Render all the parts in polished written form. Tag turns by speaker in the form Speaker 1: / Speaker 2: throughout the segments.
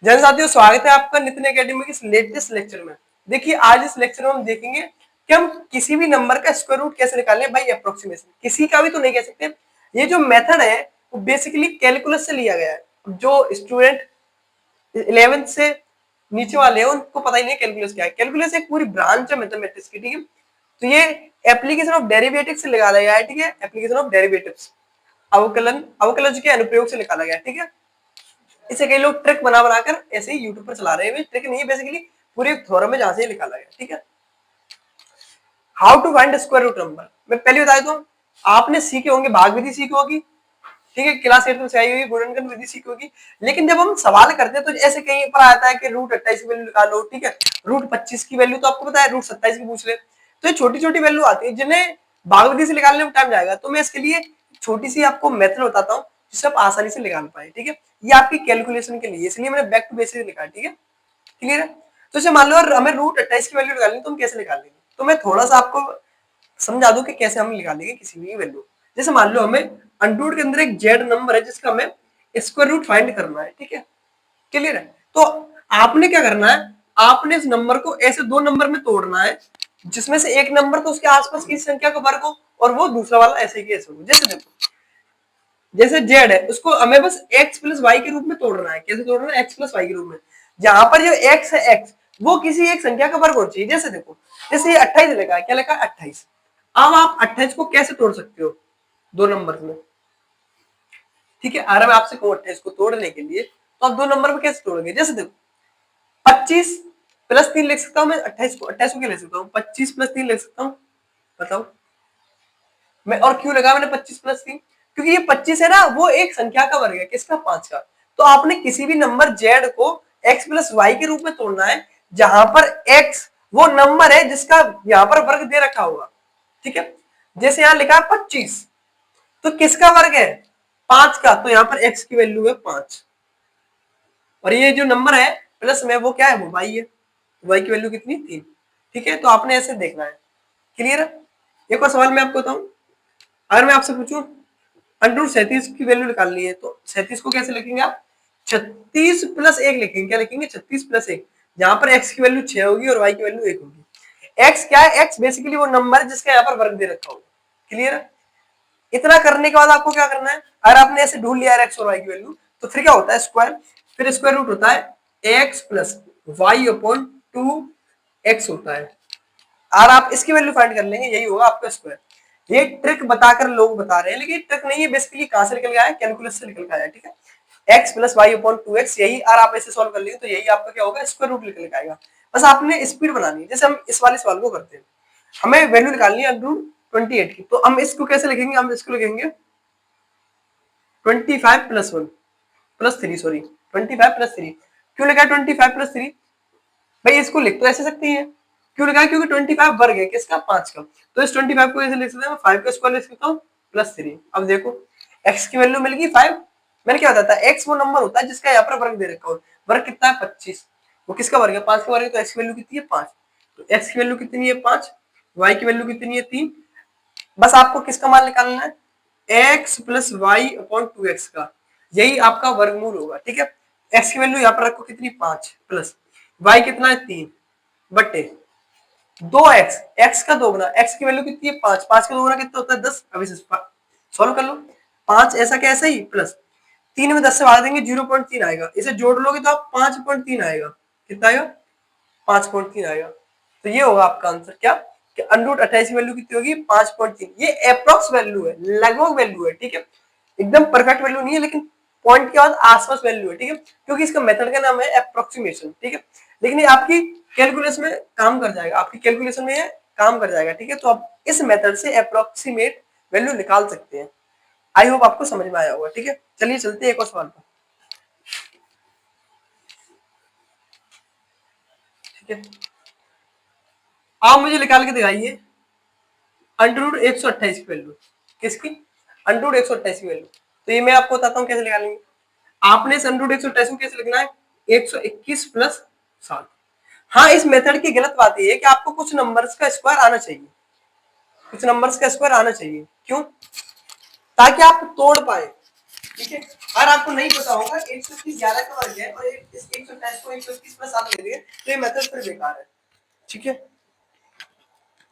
Speaker 1: जन साथियों, स्वागत है आपका नितिन एकेडमी के इस लेटेस्ट लेक्चर में। देखिए, आज इस लेक्चर में हम देखेंगे कि हम किसी भी नंबर का स्क्वायर रूट कैसे निकालें बाय अप्रोक्सीमेशन। किसी का भी तो नहीं कह सकते। ये जो मेथड है वो बेसिकली कैलकुलस से लिया गया है। जो स्टूडेंट 11th से नीचे वाले हैं उनको पता ही नहीं कैलकुलस क्या है। कैलकुलस एक पूरी ब्रांच है मैथमेटिक्स की, ठीक है। तो ये एप्लीकेशन ऑफ डेरिवेटिव से निकाला गया है, ठीक है। एप्लीकेशन ऑफ डेरिवेटिव्स, अवकलन अवकलज के अनुप्रयोग से निकाला गया है, ठीक है। इसे कई लोग ट्रिक बना बनाकर ऐसे ही यूट्यूब पर चला रहे हैं। ट्रिक नहीं है, बेसिकली पूरी एक थ्योरम है जहां से निकाला गया, ठीक है। How to find square root number, मैं पहले बता देता हूँ। आपने सीखे होंगे, भाग विधि सीखी होगी, ठीक है। क्लास 8 में सिखाई होगी, गुणनखंड विधि सीखी होगी। लेकिन जब हम सवाल करते हैं तो ऐसे कहीं पर आता है कि रूट 28 की वैल्यू निकालो, ठीक है। रूट 25 की वैल्यू तो आपको पता है, रूट 27 की पूछ ले। तो ये छोटी छोटी वैल्यू आती है जिन्हें भाग विधि से निकालने में टाइम जाएगा। तो मैं इसके लिए छोटी सी आपको मेथड बताता हूँ जिससे आप आसानी से निकाल पाए, ठीक है। ये आपकी कैलकुलेशन के लिए, इसलिए मैंने बैक टू बेसिक लिखा है, ठीक है। क्लियर है। तो जैसे मान लो हमें रूट 28 की वैल्यू निकालनी, तो हम कैसे निकालेंगे। तो मैं थोड़ा सा आपको समझा दूं कि कैसे हम निकालेंगे किसी भी वैल्यू। जैसे मान लो हमें अंडर के अंदर एक जेड नंबर है जिसका हमें स्क्वायर रूट फाइंड करना है, ठीक है। क्लियर है। तो आपने क्या करना है, आपने इस नंबर को ऐसे दो नंबर में तोड़ना है जिसमें से एक नंबर तो उसके आसपास की संख्या का वर्ग हो और वो दूसरा वाला ऐसे ही ऐसे हो। जैसे देखो, जैसे जेड है उसको हमें बस एक्स प्लस वाई के रूप में तोड़ना है। कैसे तोड़ना है, एक्स प्लस वाई के रूप में। जहां पर जो एक्स है, एक्स वो किसी एक संख्या का वर्ग होना चाहिए। जैसे देखो, जैसे ये 28 लिखा है, क्या लिखा है 28। अब आप 28 को कैसे तोड़ सकते हो दो नंबर में, ठीक है। अगर मैं आपसे कहूं 28 को तोड़ने के लिए, तो आप दो नंबर में कैसे तोड़ोगे। जैसे देखो, 25 प्लस 3 लिख सकता हूं मैं 28 को क्या लिख सकता हूँ, 25 प्लस 3 लिख सकता हूँ। बताओ मैं, और क्यों लगा मैंने 25 प्लस 3, क्योंकि ये 25 है ना, वो एक संख्या का वर्ग है, किसका, 5 का। तो आपने किसी भी नंबर जेड को एक्स प्लस वाई के रूप में तोड़ना है जहां पर एक्स वो नंबर है जिसका यहाँ पर वर्ग दे रखा होगा, ठीक है। जैसे यहाँ लिखा है 25, तो किसका वर्ग है, 5 का। तो यहाँ पर एक्स की वैल्यू है 5, और ये जो नंबर है प्लस में वो क्या है, वो वाई है। वाई की वैल्यू कितनी, 3, ठीक है। तो आपने ऐसे देखना है। क्लियर है। एक और सवाल मैं आपको बताऊं, अगर मैं आपसे पूछूं अंडर 37 की वैल्यू निकालनी है, तो 37 को कैसे लिखेंगे आप, 36 प्लस 1 लिखेंगे। क्या लिखेंगे, 36 प्लस 1, जहां पर एक्स की वैल्यू 6 होगी और वाई की वैल्यू 1 होगी। एक्स क्या है, एक्स बेसिकली वो नंबर है जिसका यहाँ पर वर्ग दे रखा होगा। क्लियर है। इतना करने के बाद आपको क्या करना है, अगर आपने ऐसे ढूंढ लिया एक्स और वाई की वैल्यू, तो फिर क्या होता है, स्क्वायर। फिर स्क्वायर रूट होता है x plus y upon 2 x होता है। और आप इसकी वैल्यू फाइंड कर लेंगे, यही होगा आपका स्क्वायर। ये ट्रिक बताकर लोग बता रहे हैं, लेकिन ट्रिक नहीं है, बेसिकली कहां से निकल गया है, कैलकुलस से निकल गया है, ठीक है। X plus y upon 2x, यही और आप ऐसे सॉल्व कर लेंगे तो यही आपका क्या होगा, स्क्वायर रूट निकल आएगा। बस आपने स्पीड बनानी है। जैसे हम इस वाले सवाल को करते हैं, हमें वैल्यू निकालनी है अंडर 28 की, तो हम इसको कैसे लिखेंगे, हम इसको लिखेंगे 25 प्लस 1 प्लस 3, सॉरी 25 प्लस 3। क्यों लिखा है 25 प्लस 3, भाई इसको लिख तो ऐसे सकती है। क्यों लिखा है, क्योंकि 25 वर्ग है किसका, 5 का। तो इस 25 को ऐसे लिख सकते हैं, 5 का स्क्वायर लिख सकता हूँ प्लस 3। अब देखो x की वैल्यू मिल गई 5। मैंने क्या बताया था, x वो नंबर होता है जिसका यहाँ पर वर्ग दे रखा हो। वर्ग कितना है, 25। वो किसका वर्ग है, 5 का वर्ग है। तो x की वैल्यू कितनी है, 5। तो x की वैल्यू कितनी है, 5। y की वैल्यू कितनी है, 3। बस आपको किसका मान निकालना है, x plus y upon 2x का। यही आपका वर्गमूल होगा, ठीक है। x की वैल्यू यहाँ पर रखो कितनी, 5 प्लस y कितना है, 3 बटे 2x, x का दोगुना। x की वैल्यू कितनी है, 5। 5 का दोगुना कितना होता है, 10। अब इसे सॉल्व कर लो। 5 ऐसा क्या ऐसा ही प्लस 3 में 10 से भाग देंगे 0.3 आएगा। इसे जोड़ लोगे तो आप 5.3 आएगा। कितना आएगा, 5.3 आएगा। तो ये होगा आपका आंसर, क्या कि अंडर 28 की वैल्यू कितनी होगी, 5.3। ये अप्रोक्स वैल्यू है, लगभग वैल्यू है, ठीक है। एकदम परफेक्ट वैल्यू नहीं है, लेकिन पॉइंट के बाद आसपास वैल्यू है, ठीक है। क्योंकि इसका मेथड का नाम है अप्रोक्सीमेशन, ठीक है। लेकिन ये आपकी कैलकुलेशन में काम कर जाएगा, आपकी कैलकुलेशन में ये काम कर जाएगा, ठीक है। तो आप इस मेथड से अप्रोक्सीमेट वैल्यू निकाल सकते हैं। आई होप आपको समझ में आया होगा, ठीक है। चलिए चलते हैं एक और सवाल पर, ठीक है। आप मुझे निकाल के दिखाइए अंडर रूट 128 की वैल्यू, किसकी, अंडर रूट 128 की वैल्यू। तो ये मैं आपको बताता हूँ कैसे निकालेंगे। आपने इस अंडर रूट 128 को कैसे लिखना है, 121 प्लस 7। हाँ, इस मेथड की गलत बात ये है कि आपको कुछ नंबर्स का स्क्वायर आना चाहिए, कुछ नंबर्स का स्क्वायर आना चाहिए। क्यों, ताकि आप तोड़ पाए। ठीक है। अगर आपको नहीं पता होगा 121 11 का वर्ग है और इस 128 को 121 प्लस 7 ले लिए तो ये मेथड फिर बेकार है। ठीक है,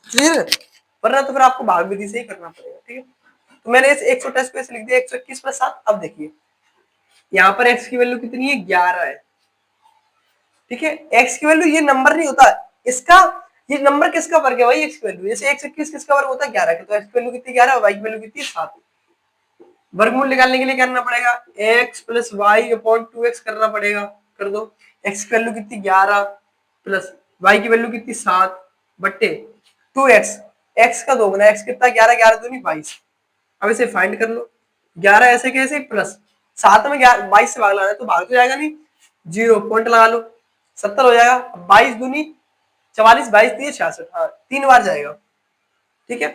Speaker 1: क्लियर है? वरना तो फिर आपको भाग विधि से ही करना पड़ेगा। ठीक है, तो मैंने इस 128 को ऐसे लिख दिया 121 प्लस 7। अब देखिए यहाँ पर x की वैल्यू कितनी है, 11 है। ठीक है, x की वैल्यू ये नंबर नहीं होता इसका, ये नंबर किसका वर्ग है भाई, x की वैल्यू। जैसे 121 किसका वर्ग होता है, 11 का, तो x की वैल्यू कितनी 11 है, y की वैल्यू कितनी है 7। वर्गमूल निकालने के लिए करना पड़ेगा x plus y upon 2x करना पड़ेगा, कर दो। x की वैल्यू कितनी 11 प्लस y की वैल्यू कितनी 7 बट्टे 2x, x का दोगुना, x कितना 11, 11 दूनी 22। अब इसे फाइंड कर लो, 11 ऐसे कैसे प्लस 7 में 22 से भाग लगाना है तो भाग तो जाएगा नहीं, 0 पॉइंट लगा लो 70 हो जाएगा। 22 दूनी 44, 22 दिए 66, हाँ 3 बार जाएगा। ठीक है,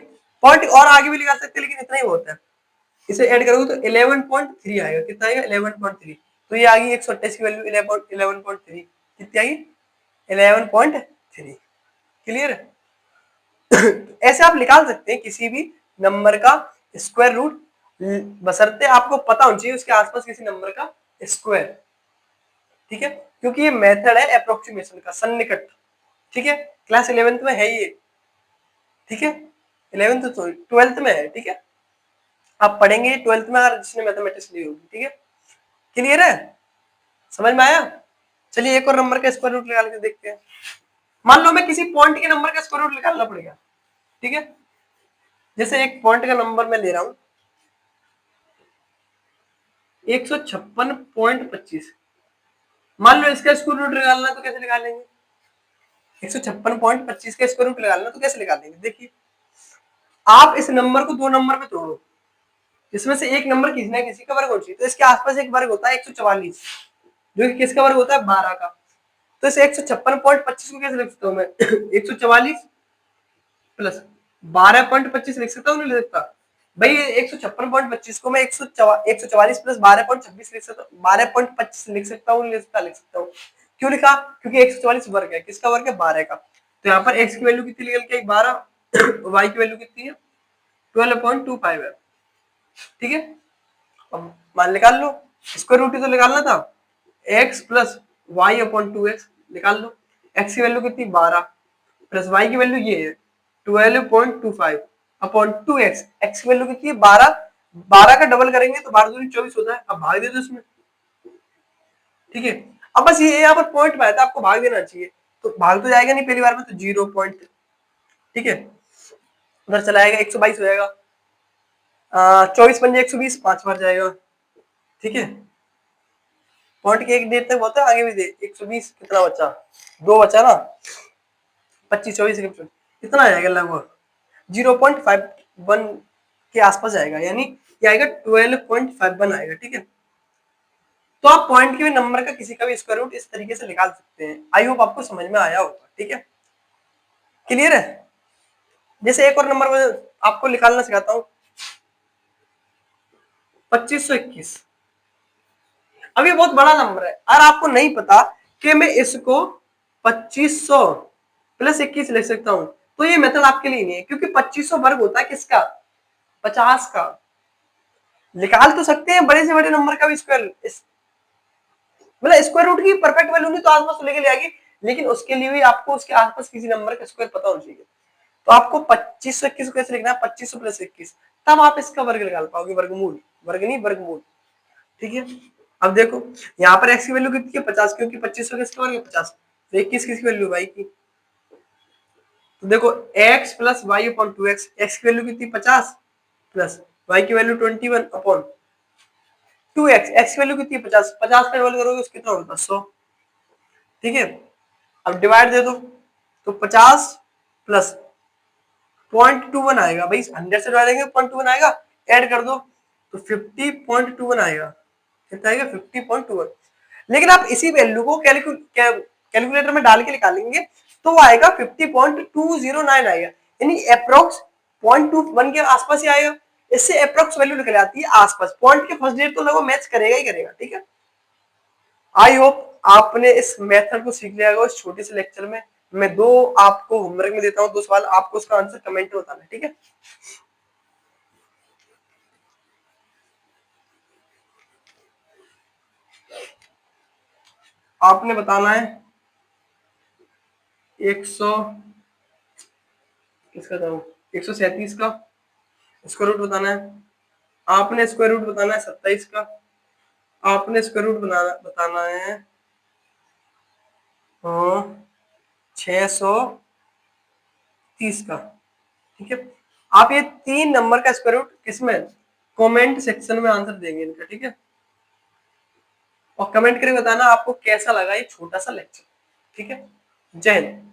Speaker 1: पॉइंट और आगे भी लगा सकते हैं लेकिन इतना ही होता है। इसे ऐड करोगे तो 11.3 आएगा। कितना आएगा, 11.3। तो ये आ गई 128 की वैल्यू 11.3। कितनी आई, 11.3। क्लियर है? ऐसे आप निकाल सकते हैं किसी भी नंबर का स्क्वायर रूट, बशर्ते आपको पता होना चाहिए उसके आसपास किसी नंबर का स्क्वायर। ठीक है, क्योंकि ये मेथड है अप्रोक्सीमेशन का, सन्निकट। ठीक है, क्लास 11th में है ये। ठीक है, 11th तो 12th में है। ठीक है, आप पढ़ेंगे 12th में अगर जिसने मैथमेटिक्स ली होगी। ठीक है, क्लियर है, समझ में आया? चलिए एक और नंबर का स्क्वायर रूट निकाल के देखते हैं। मान लो मैं किसी पॉइंट के नंबर का स्क्वायर रूट निकालना पड़ेगा। ठीक है, जैसे एक पॉइंट का नंबर मैं ले रहा हूं 156.25। मान लो इसका स्क्वायर रूट निकालना तो कैसे निकालेंगे, 156.25 का स्क्वायर रूट निकालना तो कैसे निकालेंगे। देखिए आप इस नंबर को दो नंबर में तोड़ो, इसमें से एक नंबर किसी ना किसी का वर्ग होना चाहिए, तो इसके आसपास एक वर्ग होता है 144, जो कि किसका वर्ग होता है 12 का। तो इस 156.25 को कैसे लिख सकता हूँ मैं 144 प्लस 12.25 लिख सकता हूँ, नहीं लिख सकता भाई। 156.25 को मैं 144 प्लस 12.26 लिख सकता हूँ, 12.25 लिख सकता हूँ, लिख सकता हूँ। क्यों लिखा, क्योंकि 144 वर्ग है, किसका वर्ग है 12 का। तो यहाँ पर x की वैल्यू कितनी निकल के 12, y की वैल्यू कितनी है 12.25 है। ठीक है, अब मान निकाल लो, स्क्वायर रूट ही तो निकालना था, x plus y upon 2x निकाल लो। x की वैल्यू कितनी 12 प्लस y की वैल्यू ये है 12.25 अपॉन 2x। x की वैल्यू कितनी है 12, 12 का डबल करेंगे तो 12 दूनी 24 होता है। अब भाग दे दो इसमें। ठीक है, अब बस ये यहाँ पर पॉइंट में आया था, आपको भाग देना चाहिए, तो भाग तो जाएगा नहीं पहली बार में, तो 0 पॉइंट। ठीक है, उधर चला आएगा 122 हो जाएगा, 24 पंजे 120, 5 बार जाएगा। ठीक है, पॉइंट के एक डेट तक होता है, आगे भी दे 120, कितना बचा, 2 बचा ना, 25 24 कितना आएगा लगभग 0.51 के आसपास आएगा, यानी ये आएगा 12.51 आएगा। ठीक है, तो आप पॉइंट के भी नंबर का किसी का भी स्क्वायर रूट इस तरीके से निकाल सकते हैं। आई होप आपको समझ में आया होगा। ठीक है, क्लियर है? जैसे एक और नंबर में आपको निकालना सिखाता हूँ 2521। अब ये बहुत बड़ा नंबर है, अगर आपको नहीं पता कि मैं इसको 2500 प्लस 21 लिख सकता हूं तो ये मेथड आपके लिए नहीं है, क्योंकि 2500 वर्ग होता है किसका, 50 का। निकाल तो सकते हैं बड़े से बड़े नंबर का भी स्क्वायर, मतलब स्क्वायर रूट की परफेक्ट वैल्यू नहीं तो आसपास तो लेके आएगी, लेकिन उसके लिए भी आपको उसके आसपास किसी नंबर का स्क्वायर पता होना चाहिए। तो आपको 2521 कैसे लिखना है, 2500 प्लस 21, तब आप इसका वर्ग निकाल पाओगे, वर्गमूल, वर्ग नहीं वर्गमूल। ठीक है, अब देखो यहाँ पर x की वैल्यू कितनी है 50, क्योंकि 2500 किसका वर्ग है 50, तो 21 किसकी वैल्यू y की। तो देखो x plus y upon 2x, x की वैल्यू कितनी 50 प्लस y की वैल्यू 21 अपॉन 2x, x की वैल्यू कितनी 50, 50 का डबल करोगे उसको कितना होगा 100। ठीक है, अब डिवाइड दे दो, तो 50 प्लस 0.21 आएगा भाई, 100 से डिवाइड करेंगे 0.21 आएगा, ऐड कर दो तो 50.21 आएगा। कितना आएगा 50.21। लेकिन आप इसी वैल्यू को कैलकुलेटर में डाल के निकालेंगे तो वो आएगा 50.209 आएगा, यानी अप्रोक्स 0.21 के आसपास ही आएगा। इससे अप्रोक्स वैल्यू निकल आती है आसपास, पॉइंट के फर्स्ट डेट तो लगभग मैच करेगा ही करेगा। ठीक है, आई होप आपने इस मेथड को सीख लिया होगा इस छोटे से लेक्चर में। मैं दो आपको होमवर्क में देता हूँ, दो सवाल, आपको उसका आंसर कमेंट में बताना है। ठीक है, आपने बताना है 100 किसका था 137 का स्क्वायर रूट बताना है। आपने स्क्वायर रूट बताना है 27 का। आपने स्क्वायर रूट बताना है 630 का। ठीक है, आप ये 3 नंबर का स्क्वायर रूट किसमें कमेंट सेक्शन में आंसर देंगे इनका। ठीक है, और कमेंट करके बताना आपको कैसा लगा ये छोटा सा लेक्चर। ठीक है, जय हिंद।